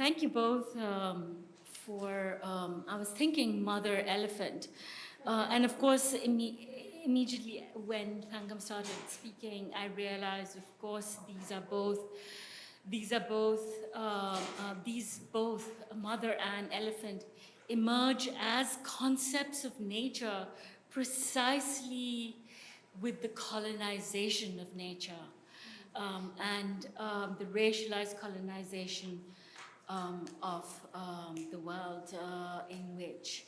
thank you both for, I was thinking mother elephant. And of course, immediately when Thangam started speaking, I realized, of course, these both, mother and elephant, emerge as concepts of nature precisely with the colonization of nature. And the racialized colonization of the world in which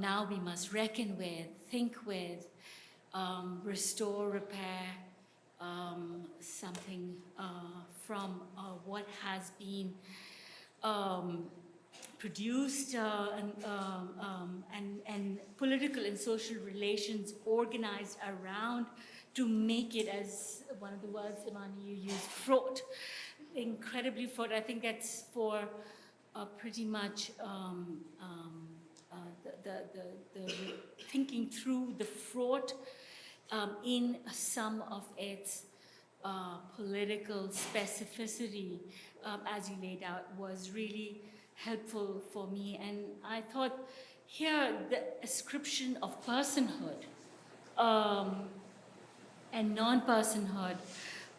now we must reckon with, think with, restore, repair something from what has been produced and political and social relations organized around to make it, as one of the words, Imani, you used, fraught, incredibly fraught. I think that's for pretty much the thinking through the fraught in some of its political specificity, as you laid out, was really helpful for me. And I thought here the ascription of personhood and non-personhood,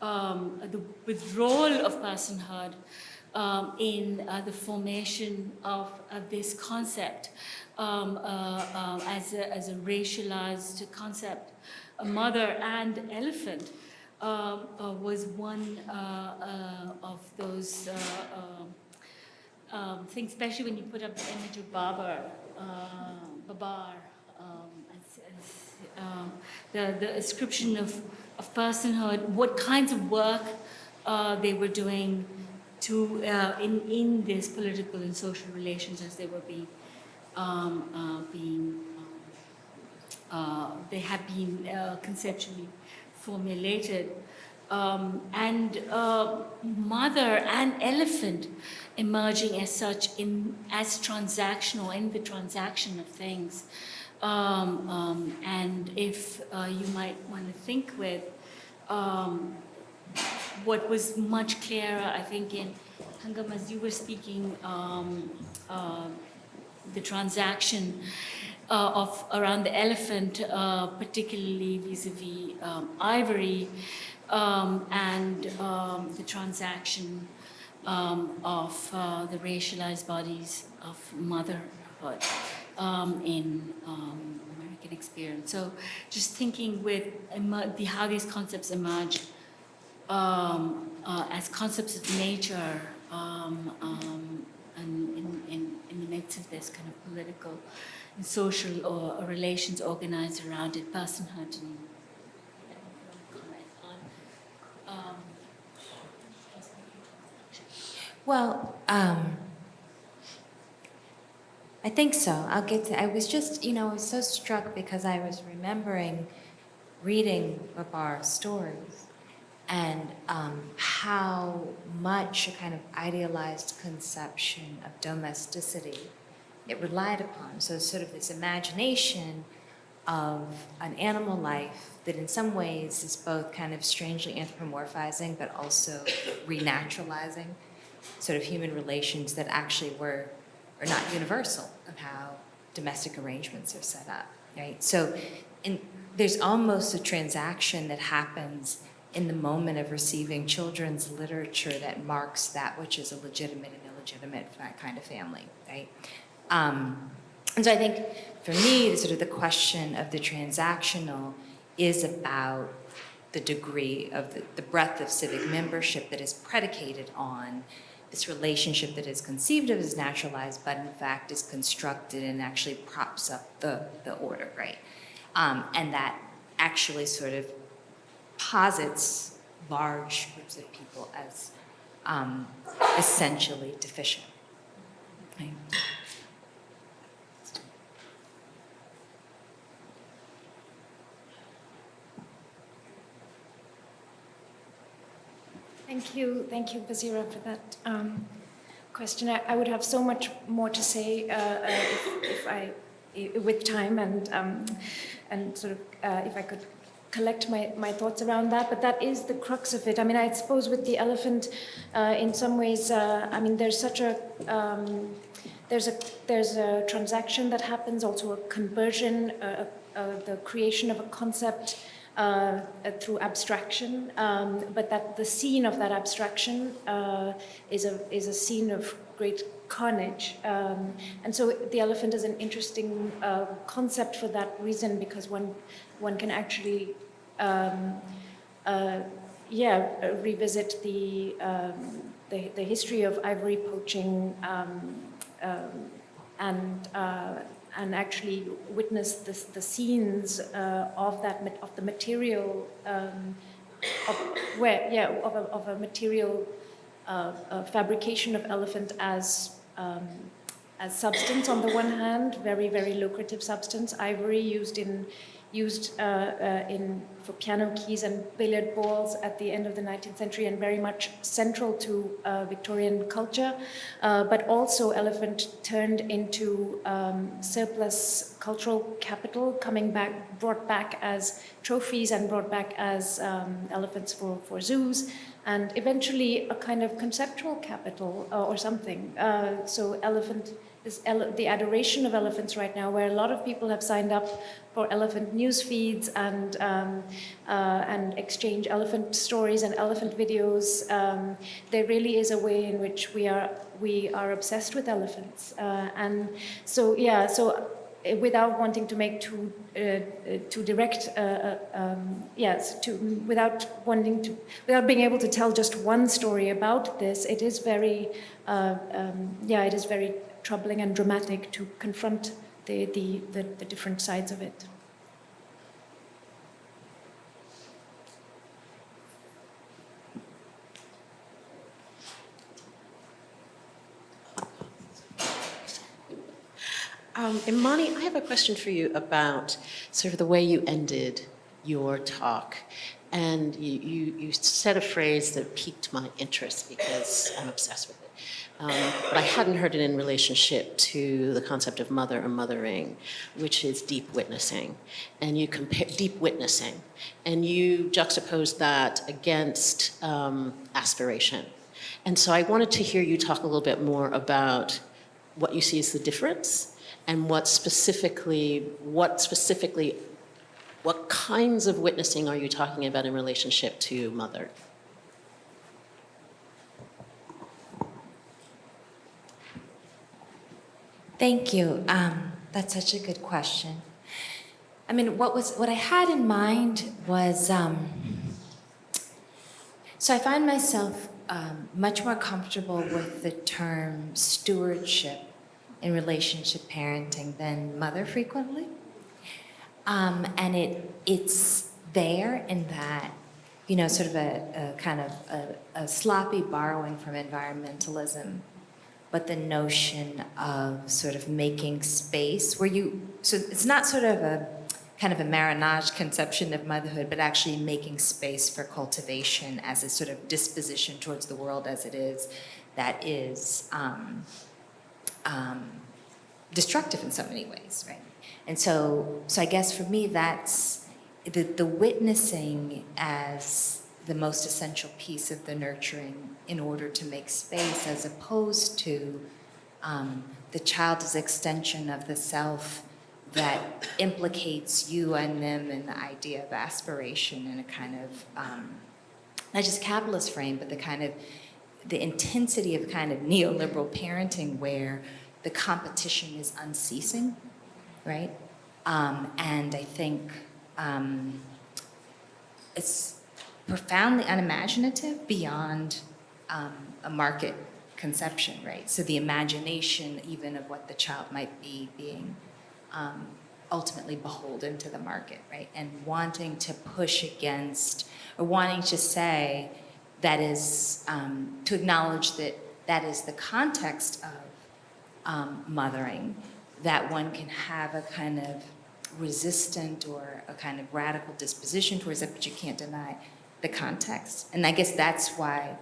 the withdrawal of personhood in the formation of this concept as a racialized concept, a mother and elephant, was one of those things, especially when you put up the image of Babar, the ascription of personhood, what kinds of work they were doing to in these political and social relations as they were they have been conceptually formulated. And mother and elephant emerging as such as transactional, in the transaction of things. And if you might want to think with what was much clearer, I think, in Thangam, as you were speaking, the transaction around the elephant, particularly vis-a-vis Ivory, and the transaction of the racialized bodies of motherhood in American experience. So just thinking with how these concepts emerge as concepts of nature and in the midst of this kind of political and social or relations organized around it, personhood and well, I think so. I'll get to. I was just, I was so struck because I was remembering reading Babar's stories and how much a kind of idealized conception of domesticity it relied upon. So sort of this imagination of an animal life that in some ways is both kind of strangely anthropomorphizing but also renaturalizing sort of human relations that actually are not universal of how domestic arrangements are set up, right? So there's almost a transaction that happens in the moment of receiving children's literature that marks that which is a legitimate and illegitimate for that kind of family, right? And so I think for me, sort of the question of the transactional is about the degree of the breadth of civic membership that is predicated on this relationship that is conceived of as naturalized, but in fact is constructed and actually props up the order, right? And that actually sort of posits large groups of people as essentially deficient, right? Thank you, Vazira, for that question. I would have so much more to say with time and sort of if I could collect my thoughts around that, but that is the crux of it. I mean, I suppose with the elephant, in some ways, I mean, there's such a there's a transaction that happens, also a conversion, the creation of a concept through abstraction, but that the scene of that abstraction is a scene of great carnage, and so the elephant is an interesting concept for that reason, because one can actually revisit the history of ivory poaching, and actually witness the scenes of the material of a material fabrication of elephant as substance on the one hand, very, very lucrative substance, ivory used for piano keys and billiard balls at the end of the 19th century, and very much central to Victorian culture, but also elephant turned into surplus cultural capital, brought back as trophies and brought back as elephants for zoos, and eventually a kind of conceptual capital or something. So elephant is the adoration of elephants right now, where a lot of people have signed up for elephant news feeds and exchange elephant stories and elephant videos. There really is a way in which we are obsessed with elephants, and so without wanting to make too direct, without being able to tell just one story about this, it is very troubling and dramatic to confront the different sides of it. Imani, I have a question for you about sort of the way you ended your talk. And you said a phrase that piqued my interest because I'm obsessed with it. But I hadn't heard it in relationship to the concept of mother or mothering, which is deep witnessing. And you compare deep witnessing, and you juxtaposed that against aspiration. And so I wanted to hear you talk a little bit more about what you see as the difference, and what kinds of witnessing are you talking about in relationship to mother? Thank you. That's such a good question. I mean, what I had in mind was, so I find myself much more comfortable with the term stewardship in relationship parenting than mother frequently. And it's there in that, sort of a kind of a sloppy borrowing from environmentalism, but the notion of sort of making space so it's not sort of a kind of a marriage conception of motherhood, but actually making space for cultivation as a sort of disposition towards the world as it is, that is destructive in so many ways, right? And so I guess for me, that's the witnessing as the most essential piece of the nurturing in order to make space, as opposed to the child as extension of the self that implicates you and them in the idea of aspiration in a kind of, not just capitalist frame, but the intensity of kind of neoliberal parenting where the competition is unceasing, right? And I think it's profoundly unimaginative beyond a market conception, right? So the imagination even of what the child might be being ultimately beholden to the market, right? And wanting to push against, or wanting to say that is, to acknowledge that is the context of mothering, that one can have a kind of resistant or a kind of radical disposition towards it, but you can't deny the context. And I guess that's why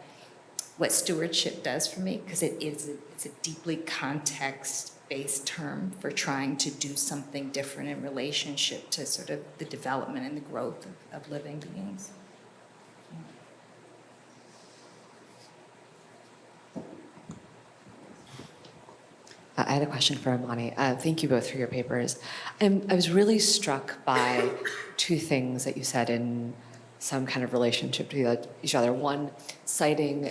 what stewardship does for me, because it's a deeply context based term for trying to do something different in relationship to sort of the development and the growth of living beings. I had a question for Imani. Thank you both for your papers. I was really struck by two things that you said in some kind of relationship to each other. One, citing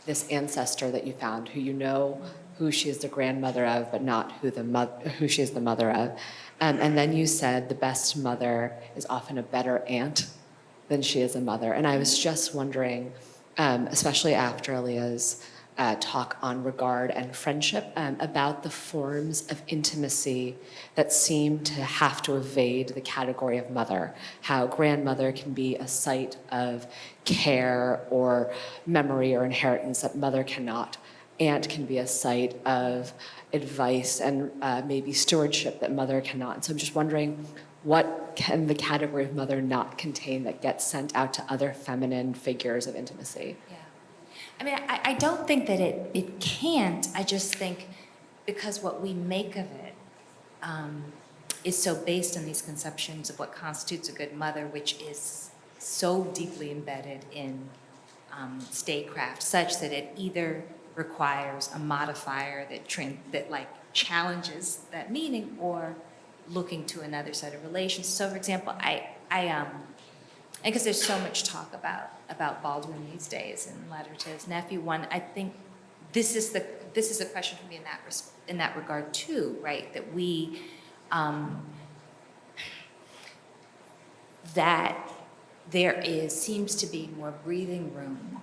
this ancestor that you found, who you know who she is the grandmother of, but not who she is the mother of. And then you said the best mother is often a better aunt than she is a mother. And I was just wondering, especially after Aliyyah's talk on regard and friendship, about the forms of intimacy that seem to have to evade the category of mother, how grandmother can be a site of care or memory or inheritance that mother cannot. Aunt can be a site of advice and maybe stewardship that mother cannot. And so I'm just wondering, what can the category of mother not contain that gets sent out to other feminine figures of intimacy? Yeah. I mean, I don't think that it can't. I just think because what we make of it is so based on these conceptions of what constitutes a good mother, which is so deeply embedded in statecraft, such that it either requires a modifier that like challenges that meaning, or looking to another set of relations. So, for example, because there's so much talk about Baldwin these days in letter to his nephew. I think this is the question for me in that regard too, right? That we that there seems to be more breathing room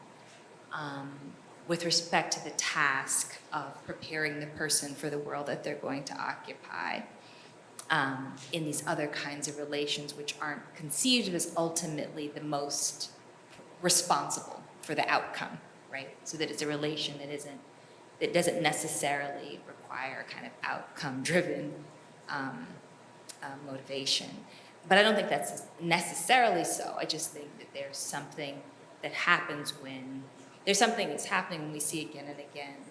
with respect to the task of preparing the person for the world that they're going to occupy. In these other kinds of relations, which aren't conceived as ultimately the most responsible for the outcome, right? So that it's a relation that doesn't necessarily require kind of outcome-driven motivation. But I don't think that's necessarily so. I just think that there's something that happens that's happening when we see again and again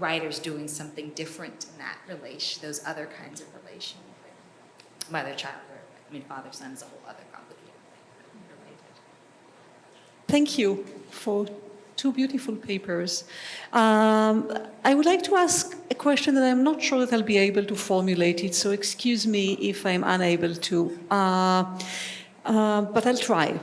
writers doing something different in that relation, those other kinds of relations, mother-child, father-son is a whole other complicated thing, related. Thank you for two beautiful papers. I would like to ask a question that I'm not sure that I'll be able to formulate it, so excuse me if I'm unable to, but I'll try.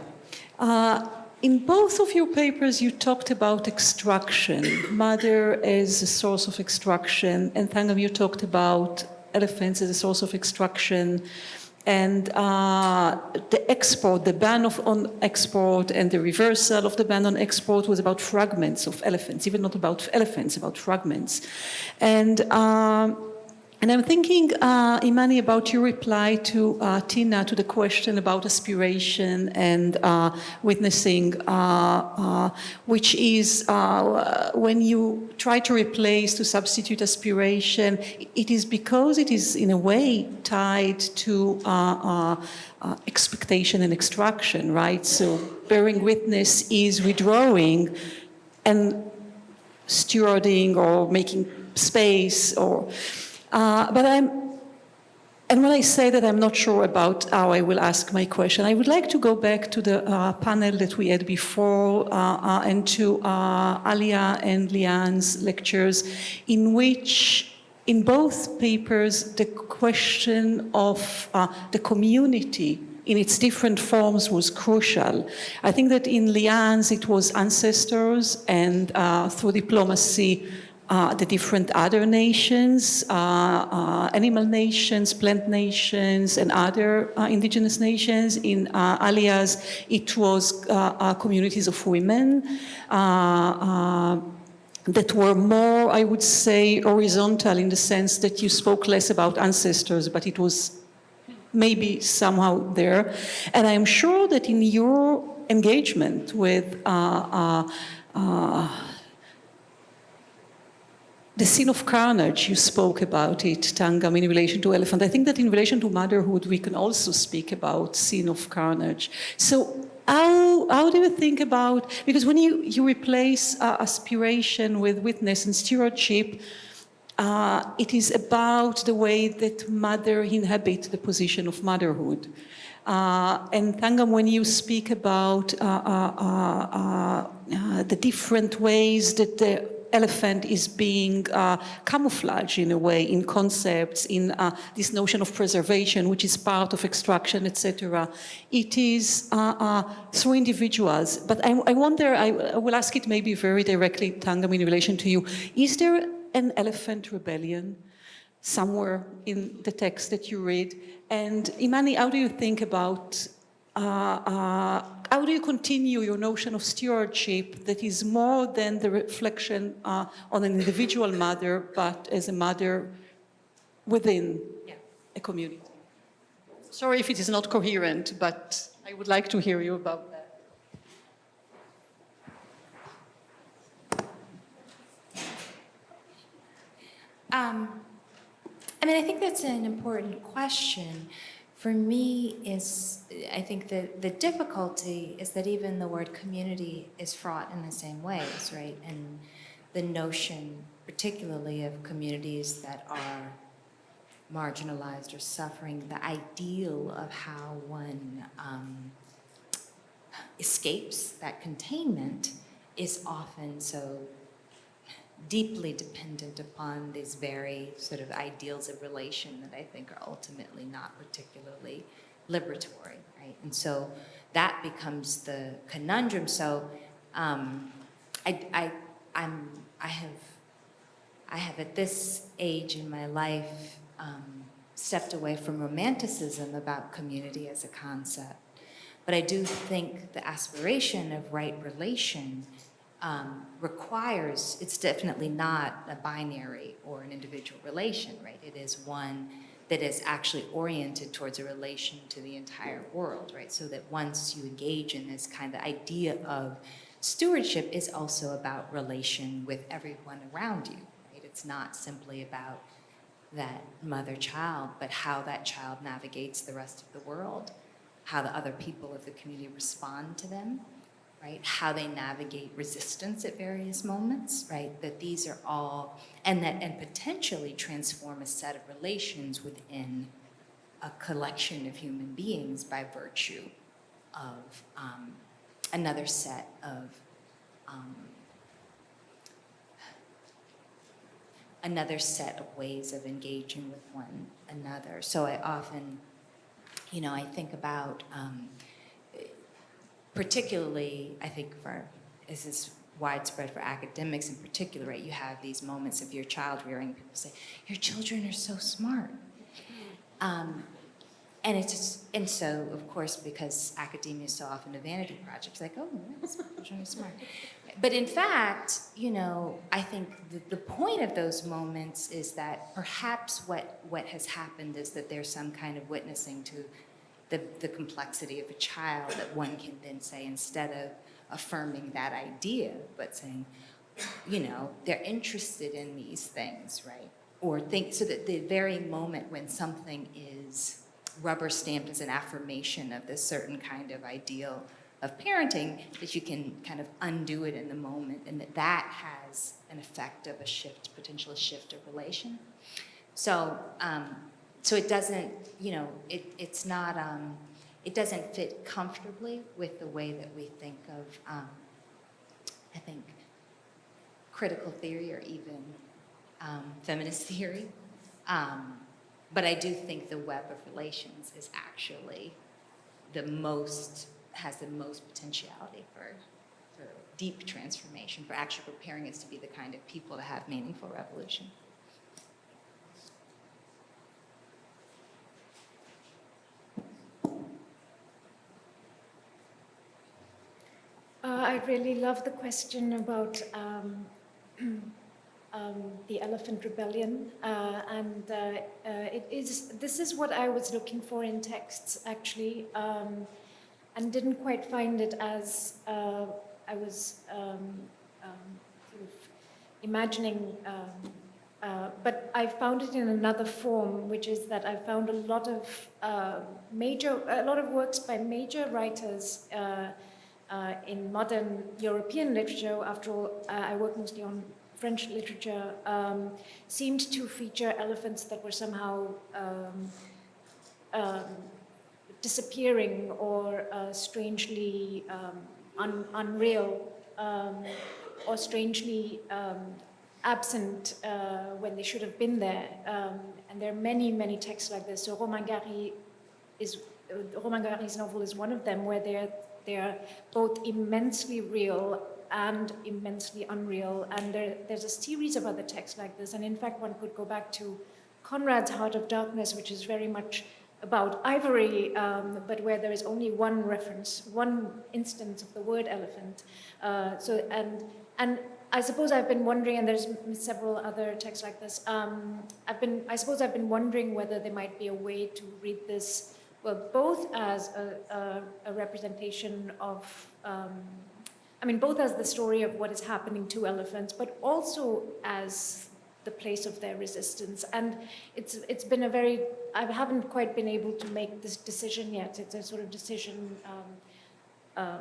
In both of your papers, you talked about extraction, mother as a source of extraction, and Thangam, you talked about elephants as a source of extraction, and the export, the ban on export, and the reversal of the ban on export was about fragments of elephants, even not about elephants, about fragments. And I'm thinking, Imani, about your reply to Tina, to the question about aspiration and witnessing, which is when you try to substitute aspiration, it is because it is in a way tied to expectation and extraction, right? So bearing witness is withdrawing and stewarding or making space or... and when I say that I'm not sure about how I will ask my question, I would like to go back to the panel that we had before and to Aliyyah and Leanne's lectures, in which, in both papers, the question of the community in its different forms was crucial. I think that in Leanne's it was ancestors and through diplomacy, the different other nations, animal nations, plant nations, and other indigenous nations. In Aliyyah's, it was communities of women that were more, I would say, horizontal in the sense that you spoke less about ancestors, but it was maybe somehow there. And I'm sure that in your engagement with the scene of carnage, you spoke about it, Thangam, in relation to elephant. I think that in relation to motherhood, we can also speak about scene of carnage. So how do you think about, because when you replace aspiration with witness and stewardship, it is about the way that mother inhabits the position of motherhood. And Thangam, when you speak about the different ways that the elephant is being camouflaged in a way, in concepts, in this notion of preservation, which is part of extraction, etc. It is through individuals. But I wonder, I will ask it maybe very directly, Thangam, in relation to you. Is there an elephant rebellion somewhere in the text that you read? And Imani, how do you think about, how do you continue your notion of stewardship that is more than the reflection on an individual mother, but as a mother within a community? Sorry if it is not coherent, but I would like to hear you about that. I mean, I think that's an important question. For me, I think the difficulty is that even the word community is fraught in the same ways, right? And the notion, particularly of communities that are marginalized or suffering, the ideal of how one escapes that containment is often so deeply dependent upon these very sort of ideals of relation that I think are ultimately not particularly liberatory, right? And so that becomes the conundrum. So I have at this age in my life stepped away from romanticism about community as a concept. But I do think the aspiration of right relation requires, it's definitely not a binary or an individual relation, right? It is one that is actually oriented towards a relation to the entire world, right? So that once you engage in this kind of idea of stewardship is also about relation with everyone around you, right? It's not simply about that mother-child, but how that child navigates the rest of the world, how the other people of the community respond to them, right? How they navigate resistance at various moments, right? That these are all, and potentially transform a set of relations within a collection of human beings by virtue of another set of ways of engaging with one another. So I often, I think about, particularly, I think this is widespread for academics in particular, right? You have these moments of your child rearing, people say, your children are so smart. And so, of course, because academia is so often a vanity project, it's like, oh, yes, children are smart. But in fact, I think the point of those moments is that perhaps what has happened is that there's some kind of witnessing to the complexity of a child that one can then say, instead of affirming that idea, but saying, they're interested in these things, right? Or think, so that the very moment when something is rubber stamped as an affirmation of this certain kind of ideal of parenting, that you can kind of undo it in the moment, and that has an effect of a shift, potential shift of relation. So, so it doesn't, it's not, it doesn't fit comfortably with the way that we think of, I think, critical theory or even feminist theory. But I do think the web of relations is actually has the most potentiality for deep transformation, for actually preparing us to be the kind of people to have meaningful revolution. I really love the question about the elephant rebellion, and this is what I was looking for in texts, actually, and didn't quite find it as I was sort of imagining, but I found it in another form, which is that I found a lot of works by major writers in modern European literature. After all, I work mostly on French literature seemed to feature elephants that were somehow disappearing or strangely unreal or strangely absent when they should have been there. And there are many, many texts like this. So Romain Gary's novel is one of them, where they're both immensely real and immensely unreal. And there's a series of other texts like this. And in fact, one could go back to Conrad's Heart of Darkness, which is very much about Ivory, but where there is only one reference, one instance of the word elephant. And I suppose I've been wondering, and there's several other texts like this. I suppose I've been wondering whether there might be a way to read this, well, both as a representation of, both as the story of what is happening to elephants, but also as the place of their resistance. And it's been I haven't quite been able to make this decision yet. It's a sort of decision, a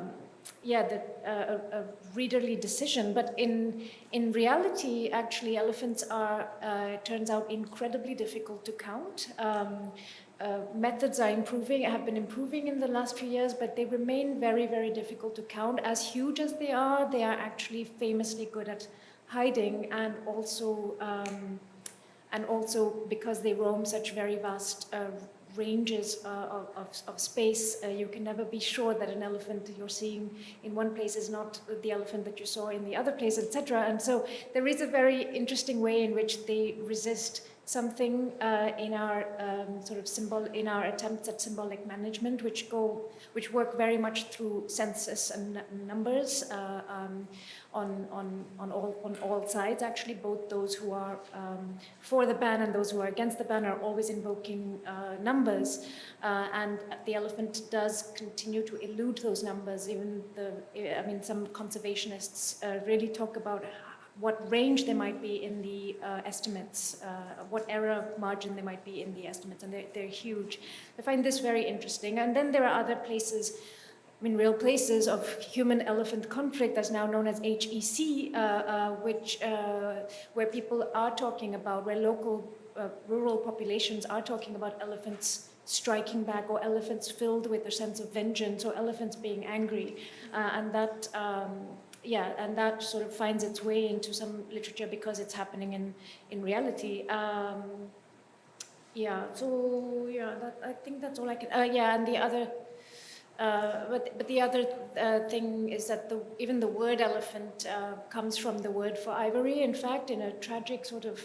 readerly decision. But in reality, actually, elephants are, turns out, incredibly difficult to count. Methods have been improving in the last few years, but they remain very, very difficult to count. As huge as they are actually famously good at hiding, and also because they roam such very vast ranges of space, you can never be sure that an elephant you're seeing in one place is not the elephant that you saw in the other place, etc. And so there is a very interesting way in which they resist something in our in our attempts at symbolic management, which work very much through census and numbers on all sides. Actually, both those who are for the ban and those who are against the ban are always invoking numbers, and the elephant does continue to elude those numbers. Even some conservationists really talk about what range there might be in the estimates, what error margin there might be in the estimates, and they're huge. I find this very interesting. And then there are other places, real places of human-elephant conflict, that's now known as HEC, where people are talking about, where local rural populations are talking about elephants striking back, or elephants filled with a sense of vengeance, or elephants being angry, and that sort of finds its way into some literature because it's happening in reality. I think that's all I can. And the other, but the other thing is that even the word elephant comes from the word for ivory. In fact, in a tragic sort of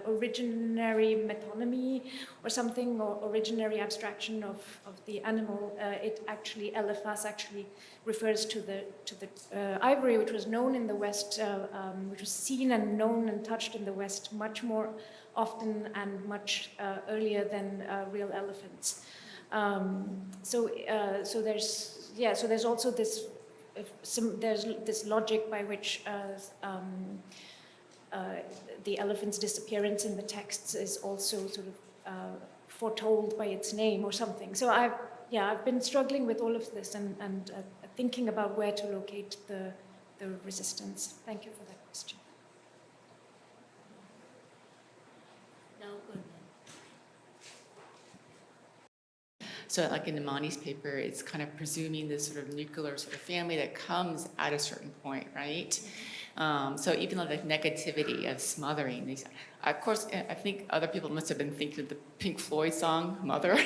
originary metonymy or something, or originary abstraction of the animal, elephas actually refers to the ivory, which was known in the West, which was seen and known and touched in the West much more often and much earlier than real elephants. So there's also this logic by which the elephant's disappearance in the texts is also sort of foretold by its name or something. So I've been struggling with all of this and thinking about where to locate the resistance. Thank you for that question. Now, good. So like in Imani's paper, it's kind of presuming this sort of nuclear sort of family that comes at a certain point, right? So even like negativity of smothering, of course, I think other people must have been thinking of the Pink Floyd song, Mother,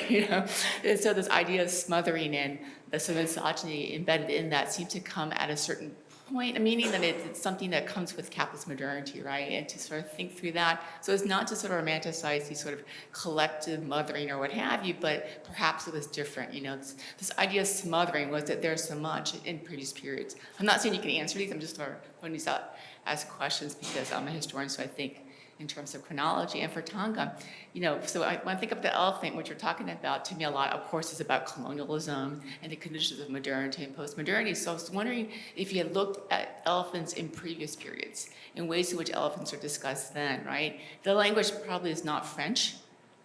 And so this idea of smothering and the sort of misogyny embedded in that seemed to come at a certain point, meaning that it's something that comes with capitalist modernity, right? And to sort of think through that. So it's not to sort of romanticize these sort of collective mothering or what have you, but perhaps it was different. This idea of smothering was that there's so much in previous periods. I'm not saying you can answer these, I'm just sort of putting these out as questions because I'm a historian, so I think in terms of chronology. And for Thangam, so when I think of the elephant, which you're talking about, to me a lot, of course, is about colonialism and the conditions of modernity and post-modernity. So I was wondering if you had looked at elephants in previous periods, in ways in which elephants are discussed then, right? The language probably is not French,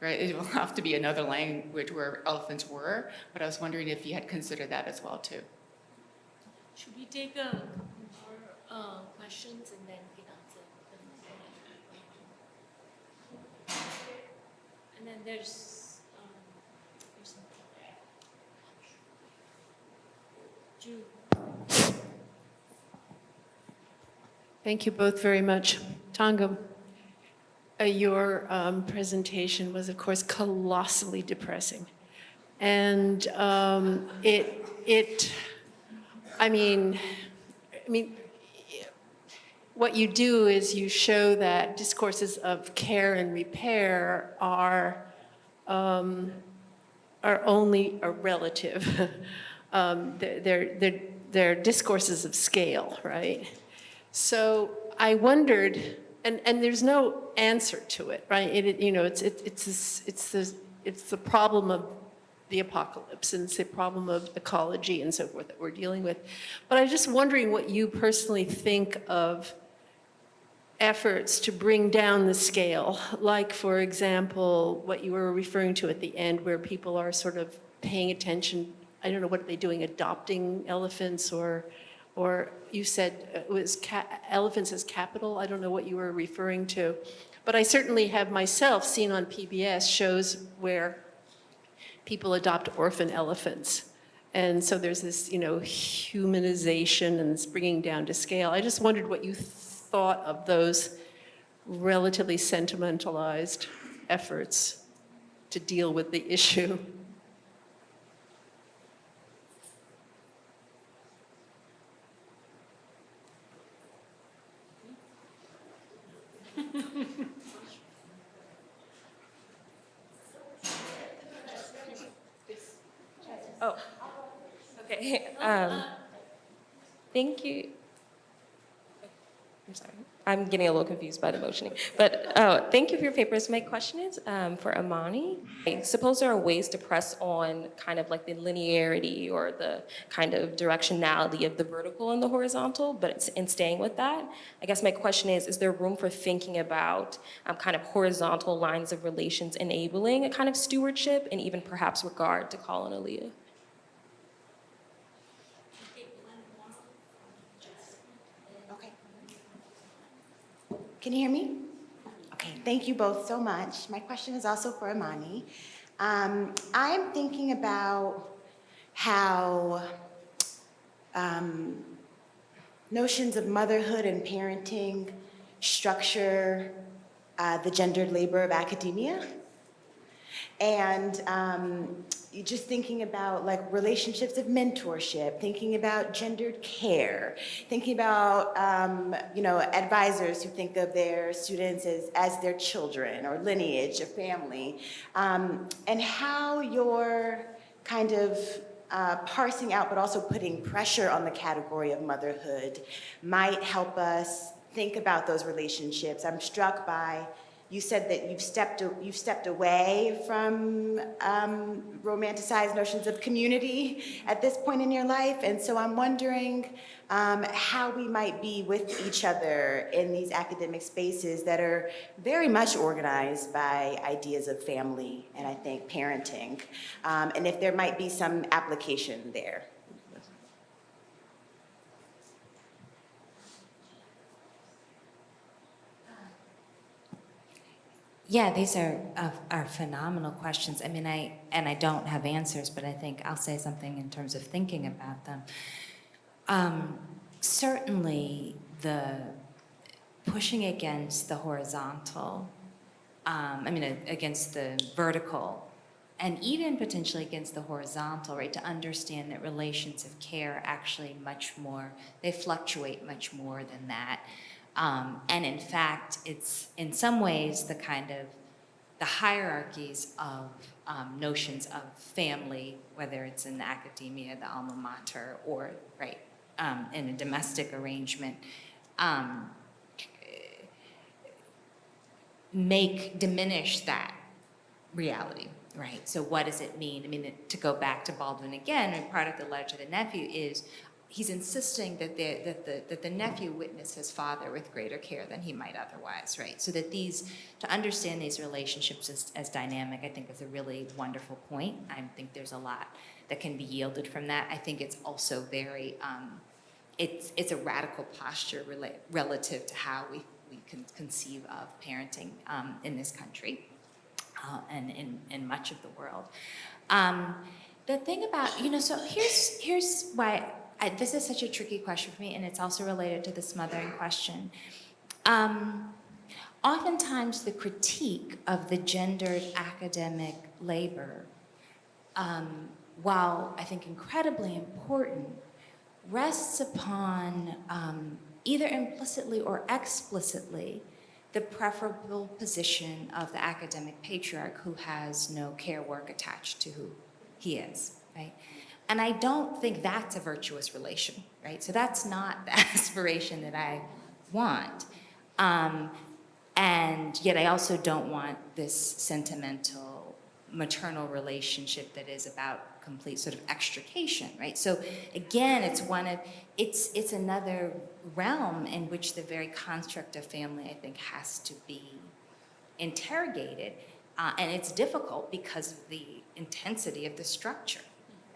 right? It will have to be another language where elephants were, but I was wondering if you had considered that as well, too. Should we take a couple more questions and then we can answer? then there's Jude. Thank you both very much. Thangam, your presentation was, of course, colossally depressing. And I mean, what you do is you show that discourses of care and repair are only a relative. They're discourses of scale, right? So I wondered, and there's no answer to it, right? It's the problem of the apocalypse, and it's the problem of ecology and so forth that we're dealing with. But I'm just wondering what you personally think of efforts to bring down the scale, like, for example, what you were referring to at the end, where people are sort of paying attention. I don't know, what are they doing, adopting elephants, or you said it was elephants as capital? I don't know what you were referring to. But I certainly have myself seen on PBS shows where people adopt orphan elephants. And so there's this, humanization and it's bringing down to scale. I just wondered what you thought of those relatively sentimentalized efforts to deal with the issue. Oh, okay. Thank you. I'm sorry. I'm getting a little confused by the motioning. But thank you for your papers. My question is for Imani. I suppose there are ways to press on kind of like the linearity or the kind of directionality of the vertical and the horizontal, but in staying with that, I guess my question is there room for thinking about kind of horizontal lines of relations enabling a kind of stewardship and even perhaps regard to call on Aliyyah? Can you hear me? Okay, thank you both so much. My question is also for Imani. I'm thinking about how notions of motherhood and parenting structure the gendered labor of academia. And you're just thinking about like relationships of mentorship, thinking about gendered care, thinking about advisors who think of their students as their children or lineage or family, and how you're kind of parsing out but also putting pressure on the category of motherhood might help us think about those relationships. I'm struck by, you said that you've stepped away from romanticized notions of community at this point in your life, and so I'm wondering how we might be with each other in these academic spaces that are very much organized by ideas of family and I think parenting, and if there might be some application there. Yeah, these are phenomenal questions. I mean, I don't have answers, but I think I'll say something in terms of thinking about them. Certainly, the pushing against the horizontal, against the vertical, and even potentially against the horizontal, right? To understand that relations of care are actually much more, they fluctuate much more than that. And in fact, it's in some ways the kind of the hierarchies of notions of family, whether it's in the academia, the alma mater, or right in a domestic arrangement, diminish that reality, right? So what does it mean? I mean, to go back to Baldwin again, and part of the letter to the nephew is he's insisting that the nephew witness his father with greater care than he might otherwise, right? So that to understand these relationships as dynamic, I think is a really wonderful point. I think there's a lot that can be yielded from that. I think it's also very, it's a radical posture relative to how we can conceive of parenting in this country. and in much of the world. The thing about, so here's why this is such a tricky question for me, and it's also related to the smothering question. Oftentimes the critique of the gendered academic labor, while I think incredibly important, rests upon either implicitly or explicitly the preferable position of the academic patriarch who has no care work attached to who he is, right? And I don't think that's a virtuous relation, right? So that's not the aspiration that I want. And yet I also don't want this sentimental maternal relationship that is about complete sort of extrication, right? So again, it's another realm in which the very construct of family, I think, has to be interrogated. And it's difficult because of the intensity of the structure,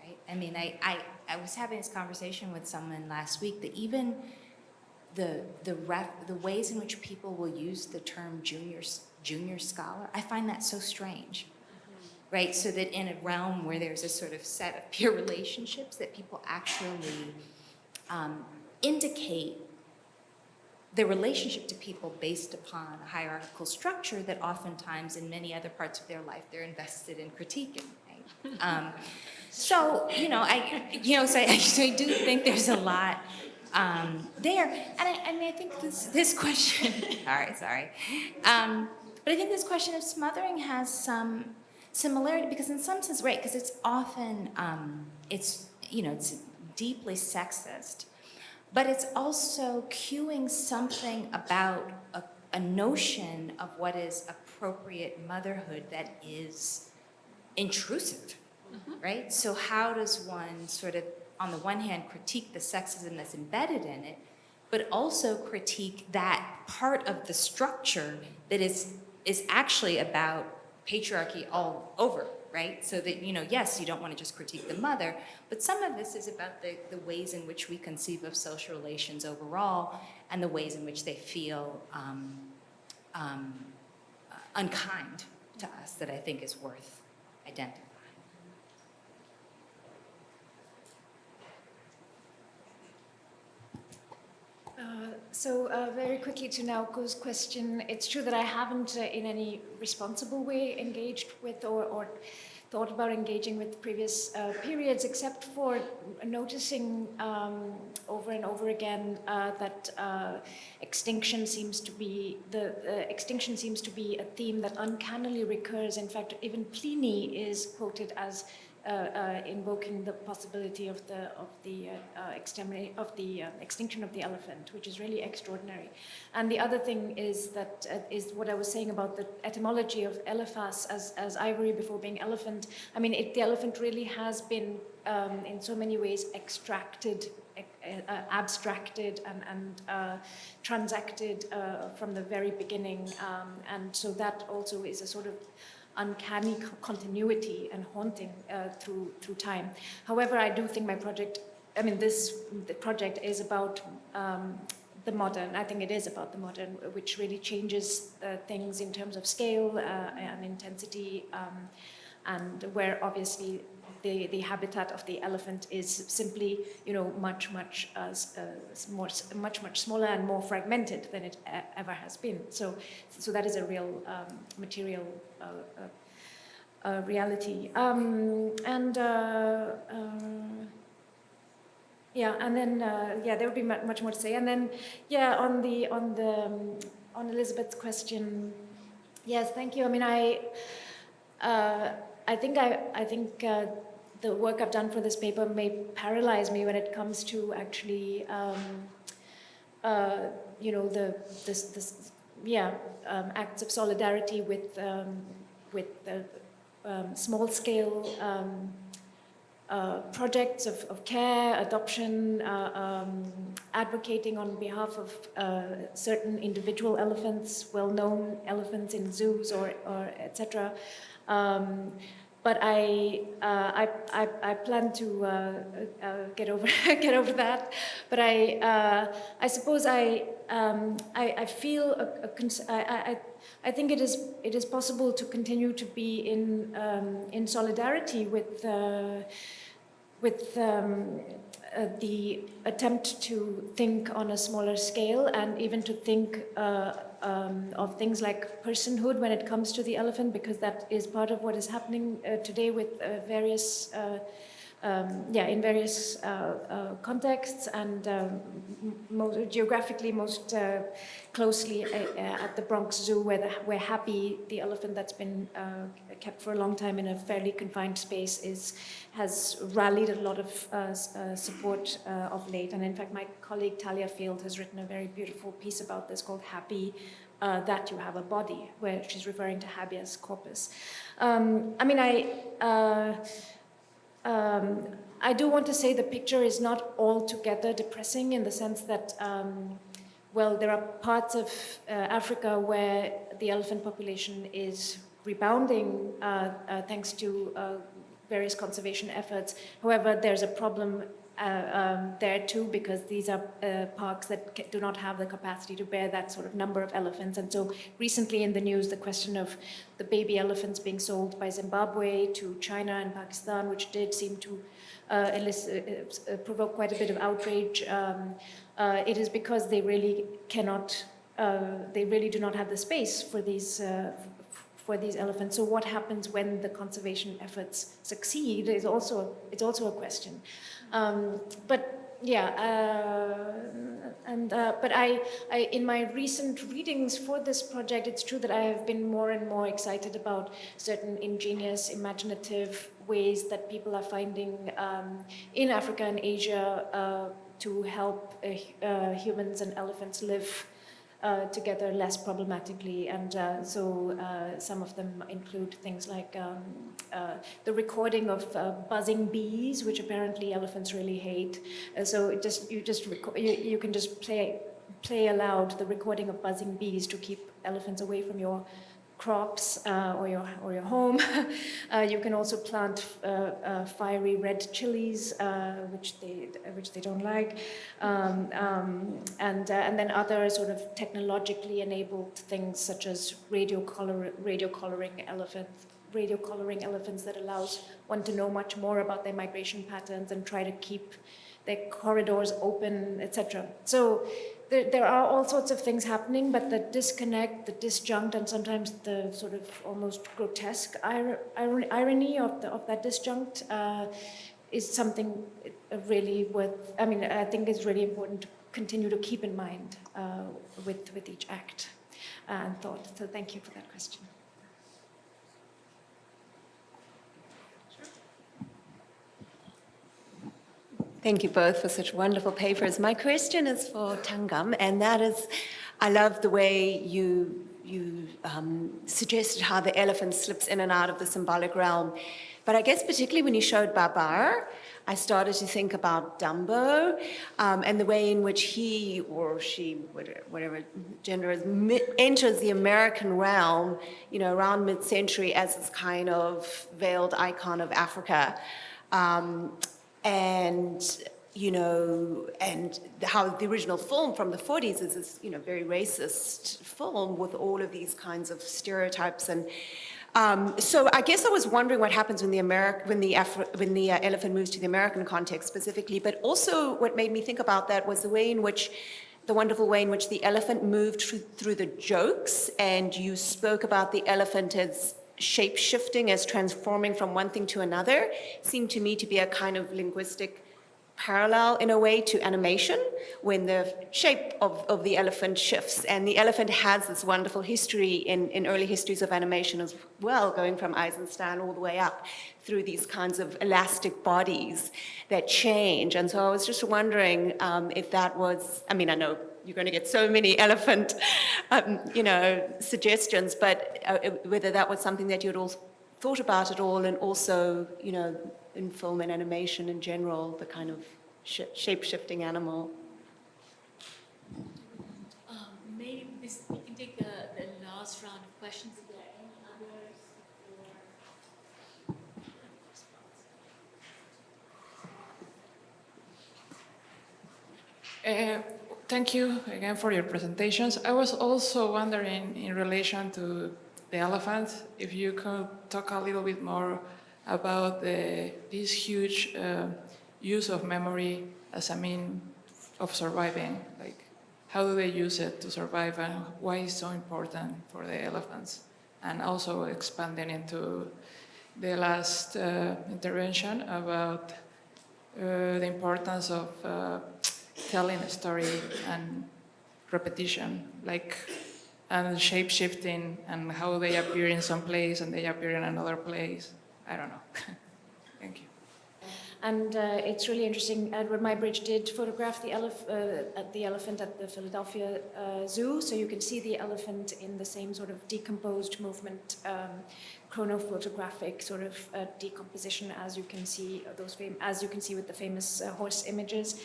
right? I mean, I was having this conversation with someone last week that even the ways in which people will use the term junior scholar, I find that so strange, right? So that in a realm where there's a sort of set of peer relationships, that people actually indicate the relationship to people based upon a hierarchical structure that oftentimes in many other parts of their life they're invested in critiquing, right? So, so I do think there's a lot there. And I mean, I think this question, all right, sorry. But I think this question of smothering has some similarity because in some sense, right, because it's often, it's deeply sexist, but it's also cueing something about a notion of what is appropriate motherhood that is intrusive, right? So how does one sort of, on the one hand, critique the sexism that's embedded in it, but also critique that part of the structure that is actually about patriarchy all over, right? So that, yes, you don't want to just critique the mother, but some of this is about the ways in which we conceive of social relations overall and the ways in which they feel unkind to us that I think is worth identifying. So very quickly to Naoko's question, it's true that I haven't in any responsible way engaged with or thought about engaging with previous periods, except for noticing over and over again that extinction seems to be extinction seems to be a theme that uncannily recurs. In fact, even Pliny is quoted as invoking the possibility of the extinction of the elephant, which is really extraordinary. And the other thing is that is what I was saying about the etymology of elephas as ivory before being elephant. I mean, the elephant really has been in so many ways extracted, abstracted, and transacted from the very beginning, and so that also is a sort of uncanny continuity and haunting through time. However, I do think my project, the project is about the modern. I think it is about the modern, which really changes things in terms of scale and intensity, and where obviously the habitat of the elephant is simply, much smaller and more fragmented than it ever has been. So that is a real material reality. There would be much more to say. And then, on Elizabeth's question, yes, thank you. I mean, I think the work I've done for this paper may paralyze me when it comes to actually, acts of solidarity with small-scale projects of care, adoption, advocating on behalf of certain individual elephants, well-known elephants in zoos or etc. but I plan to get over get over that. But I suppose I feel I think it is possible to continue to be in solidarity with the attempt to think on a smaller scale, and even to think of things like personhood when it comes to the elephant, because that is part of what is happening today with various in various contexts, and geographically most closely at the Bronx Zoo, where Happy, the elephant that's been kept for a long time in a fairly confined space, has rallied a lot of support of late. And in fact, my colleague Talia Field has written a very beautiful piece about this called Happy, That You Have a Body, where she's referring to habeas corpus. I do want to say the picture is not altogether depressing, in the sense that, well, there are parts of Africa where the elephant population is rebounding thanks to various conservation efforts. However, there's a problem there too, because these are parks that do not have the capacity to bear that sort of number of elephants. And so recently in the news, the question of the baby elephants being sold by Zimbabwe to China and Pakistan, which did seem to provoke quite a bit of outrage. It is because they really cannot, they really do not have the space for these elephants. So what happens when the conservation efforts succeed is also, it's also a question. But I, in my recent readings for this project, it's true that I have been more and more excited about certain ingenious, imaginative ways that people are finding in Africa and Asia to help humans and elephants live together less problematically. And so some of them include things like the recording of buzzing bees, which apparently elephants really hate. So you can just play aloud the recording of buzzing bees to keep elephants away from your crops or your home. You can also plant fiery red chilies, which they don't like, and then other sort of technologically enabled things such as radio collaring elephants that allows one to know much more about their migration patterns and try to keep their corridors open, etc. So there are all sorts of things happening, but the disconnect, the disjunct, and sometimes the sort of almost grotesque irony of that disjunct is something really I think it's really important to continue to keep in mind with each act and thought. So thank you for that question. Thank you both for such wonderful papers. My question is for Thangam, and that is, I love the way you suggested how the elephant slips in and out of the symbolic realm. But I guess particularly when you showed Babar, I started to think about Dumbo and the way in which he or she, whatever gender is, enters the American realm, around mid-century as this kind of veiled icon of Africa. And how the original film from the 40s is this, very racist film with all of these kinds of stereotypes. And so I guess I was wondering what happens when the elephant moves to the American context specifically, but also what made me think about that was the wonderful way in which the elephant moved through the jokes, and you spoke about the elephant as shape-shifting, as transforming from one thing to another. Seemed to me to be a kind of linguistic parallel in a way to animation, when the shape of the elephant shifts. And the elephant has this wonderful history in early histories of animation as well, going from Eisenstein all the way up through these kinds of elastic bodies that change. And so I was just wondering if that was, I know you're going to get so many elephant, suggestions, but whether that was something that you had all thought about at all, and also, in film and animation in general, the kind of shape-shifting animal. Maybe we can take the last round of questions. Is there any others? Thank you again for your presentations. I was also wondering, in relation to the elephant, if you could talk a little bit more about this huge use of memory as a mean of surviving. Like, how do they use it to survive, and why it's so important for the elephants? And also expanding into the last intervention about the importance of telling a story and repetition, like, and shape-shifting, and how they appear in some place and they appear in another place. I don't know. Thank you. And it's really interesting. Edward Muybridge did photograph the elephant at the Philadelphia Zoo, so you can see the elephant in the same sort of decomposed movement, chronophotographic sort of decomposition, as you can see with the famous horse images.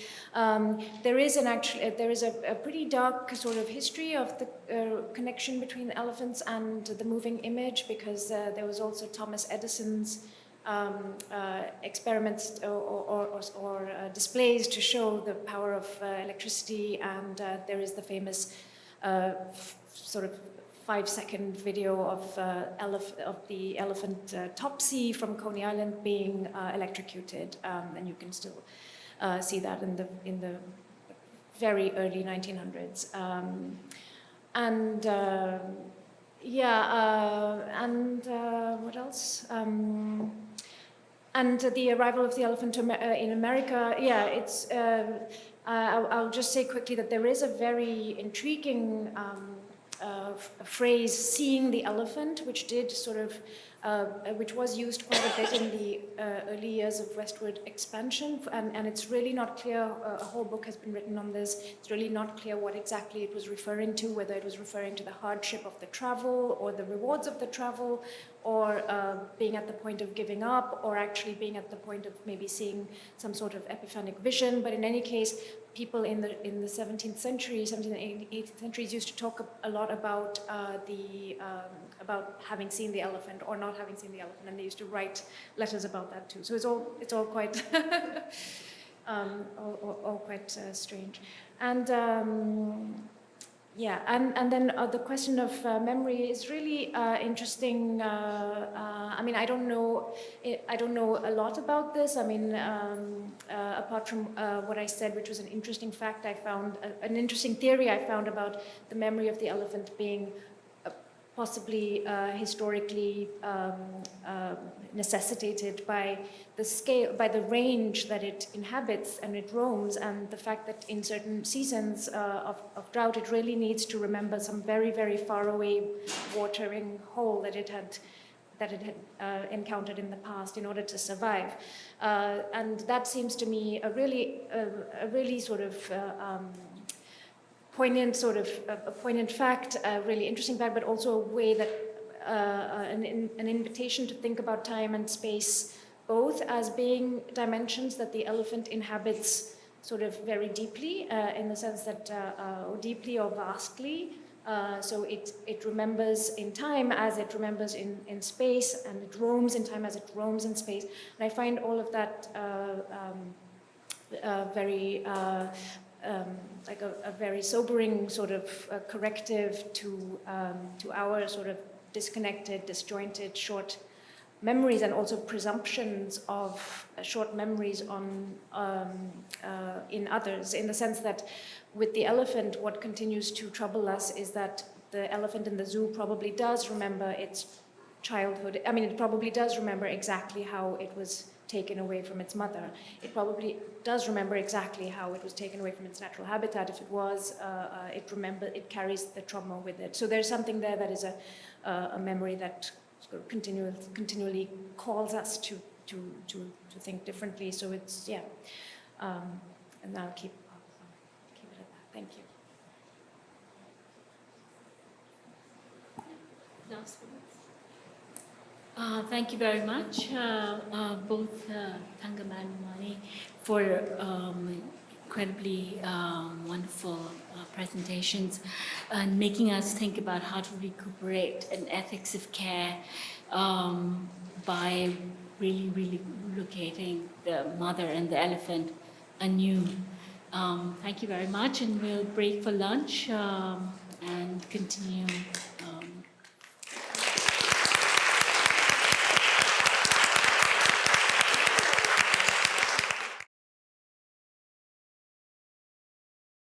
There is a pretty dark sort of history of the connection between elephants and the moving image, because there was also Thomas Edison's experiments or displays to show the power of electricity, and there is the famous sort of 5-second video of the elephant Topsy from Coney Island being electrocuted, and you can still see that in the very early 1900s. What else? And the arrival of the elephant in America, I'll just say quickly that there is a very intriguing phrase, "seeing the elephant," which did sort of, which was used quite a bit in the early years of westward expansion, and it's really not clear, a whole book has been written on this, it's really not clear what exactly it was referring to, whether it was referring to the hardship of the travel, or the rewards of the travel, or being at the point of giving up, or actually being at the point of maybe seeing some sort of epiphanic vision. But in any case, people in the 17th century, 17th and 18th centuries used to talk a lot about about having seen the elephant or not having seen the elephant, and they used to write letters about that too. So it's all quite all quite strange. And and then the question of memory is really interesting. I mean, I don't know a lot about this. I mean, apart from what I said, which was an interesting fact I found, an interesting theory I found about the memory of the elephant being possibly historically necessitated by the scale, by the range that it inhabits and it roams, and the fact that in certain seasons of drought, it really needs to remember some very, very far away watering hole that it had encountered in the past in order to survive. And that seems to me a really sort of a poignant fact, a really interesting fact, but also a way that an invitation to think about time and space both as being dimensions that the elephant inhabits sort of very deeply, in the sense that deeply or vastly. So it remembers in time as it remembers in space, and it roams in time as it roams in space. And I find all of that very like a very sobering sort of corrective to our sort of disconnected, disjointed, short memories, and also presumptions of short memories on in others, in the sense that with the elephant, what continues to trouble us is that the elephant in the zoo probably does remember its childhood. I mean, it probably does remember exactly how it was taken away from its mother. It probably does remember exactly how it was taken away from its natural habitat. If it was, it carries the trauma with it. So there's something there that is a memory that sort of continually calls us to think differently. So it's, yeah. And I'll keep it at that. Thank you. Last words. Thank you very much, both Thangam and Imani, for incredibly wonderful presentations and making us think about how to recuperate an ethics of care by really, really locating the mother and the elephant anew. Thank you very much, and we'll break for lunch and continue